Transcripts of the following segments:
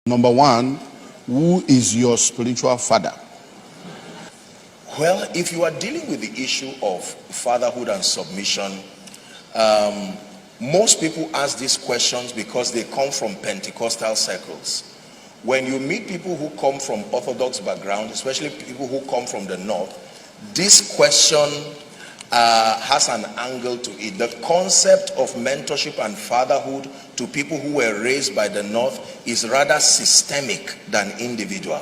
Number one, who is your spiritual father? Well, if you are dealing with the issue of fatherhood and submission, most people ask these questions because they come from Pentecostal circles. When you meet people who come from Orthodox background, especially people who come from the North, this question has an angle to it. The concept of mentorship and fatherhood to people who were raised by the North is rather systemic than individual,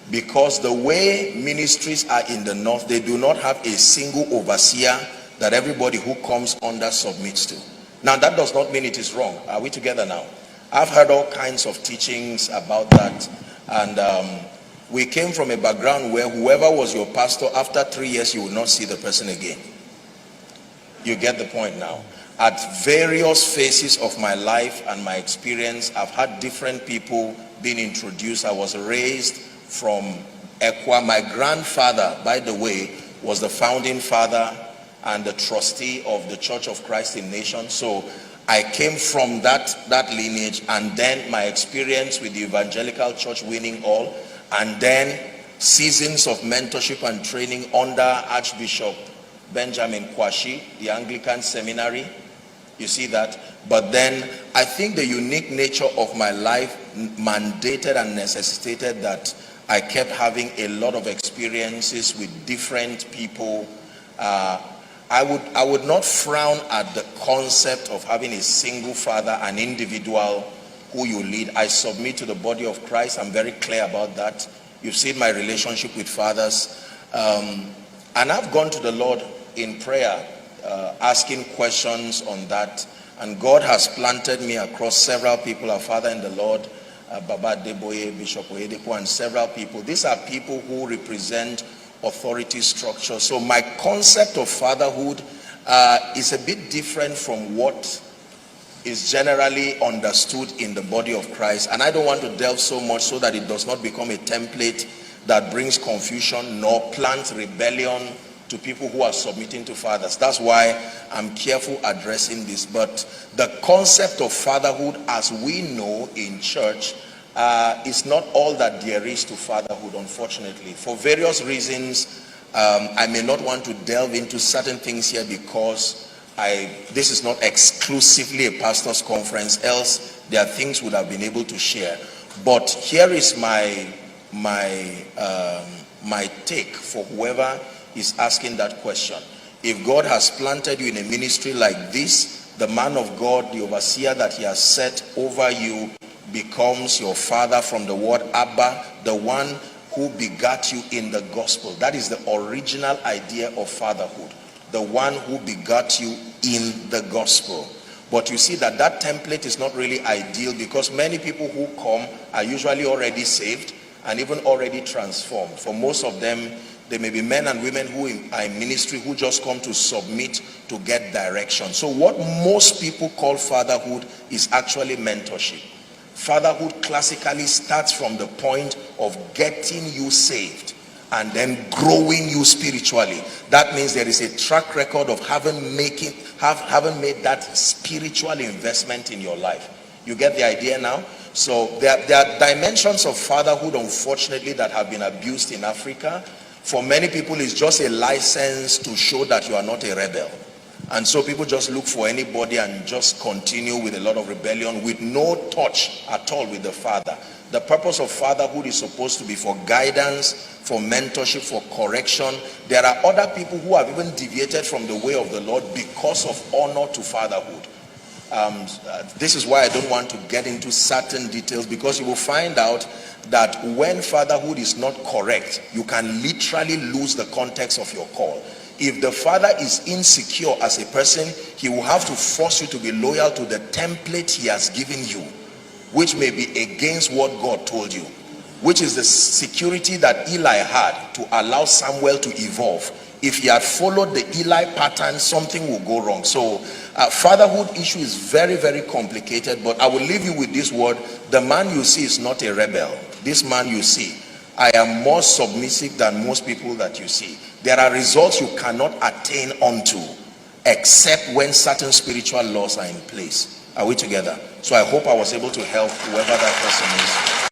because the way ministries are in the North, they do not have a single overseer that everybody who comes under submits to. Now, that does not mean it is wrong. Are we together now? I've heard all kinds of teachings about that, and we came from a background where whoever was your pastor, after 3 years you will not see the person again. You get the point now. At various phases of my life and my experience, I've had different people being introduced. I was raised from Ekwa. My grandfather, by the way, was the founding father and the trustee of the Church of Christ in Nations. So I came from that lineage, and then my experience with the evangelical church winning all, and then seasons of mentorship and training under Archbishop Benjamin Kwashi, the Anglican seminary. You see that? But then I think the unique nature of my life mandated and necessitated that I kept having a lot of experiences with different people. I would not frown at the concept of having a single father, an individual who you lead. I submit to the body of Christ. I'm very clear about that. You've seen my relationship with fathers. And I've gone to the Lord in prayer, asking questions on that. And God has planted me across several people, our father in the Lord, Baba Deboye, Bishop Oyedepo, and several people. These are people who represent authority structure. So my concept of fatherhood is a bit different from what is generally understood in the body of Christ. And I don't want to delve so much so that it does not become a template that brings confusion nor plant rebellion to people who are submitting to fathers. That's why I'm careful addressing this. But the concept of fatherhood as we know in church is not all that there is to fatherhood, unfortunately. For various reasons, I may not want to delve into certain things here because this is not exclusively a pastor's conference, else there are things would have been able to share. But here is my take for whoever is asking that question. If God has planted you in a ministry like this, the man of God, the overseer that he has set over you, becomes your father from the word Abba, the one who begat you in the gospel. That is the original idea of fatherhood, the one who begat you in the gospel. But you see that template is not really ideal, because many people who come are usually already saved and even already transformed. For most of them, they may be men and women who are in ministry who just come to submit to get direction. So what most people call fatherhood is actually mentorship. Fatherhood classically starts from the point of getting you saved and then growing you spiritually. That means there is a track record of having made that spiritual investment in your life. You get the idea now? So there are dimensions of fatherhood, unfortunately, that have been abused in Africa. For many people, it's just a license to show that you are not a rebel. And so people just look for anybody and just continue with a lot of rebellion with no touch at all with the father. The purpose of fatherhood is supposed to be for guidance, for mentorship, for correction. There are other people who have even deviated from the way of the Lord because of honor to fatherhood. This is why I don't want to get into certain details, because you will find out that when fatherhood is not correct, you can literally lose the context of your call. If the father is insecure as a person, he will have to force you to be loyal to the template he has given you, which may be against what God told you, which is the security that Eli had to allow Samuel to evolve. If he had followed the Eli pattern, something will go wrong. So fatherhood issue is very, very complicated, but I will leave you with this word. The man you see is not a rebel. This man you see, I am more submissive than most people that you see. There are results you cannot attain unto except when certain spiritual laws are in place. Are we together? So I hope I was able to help whoever that person is.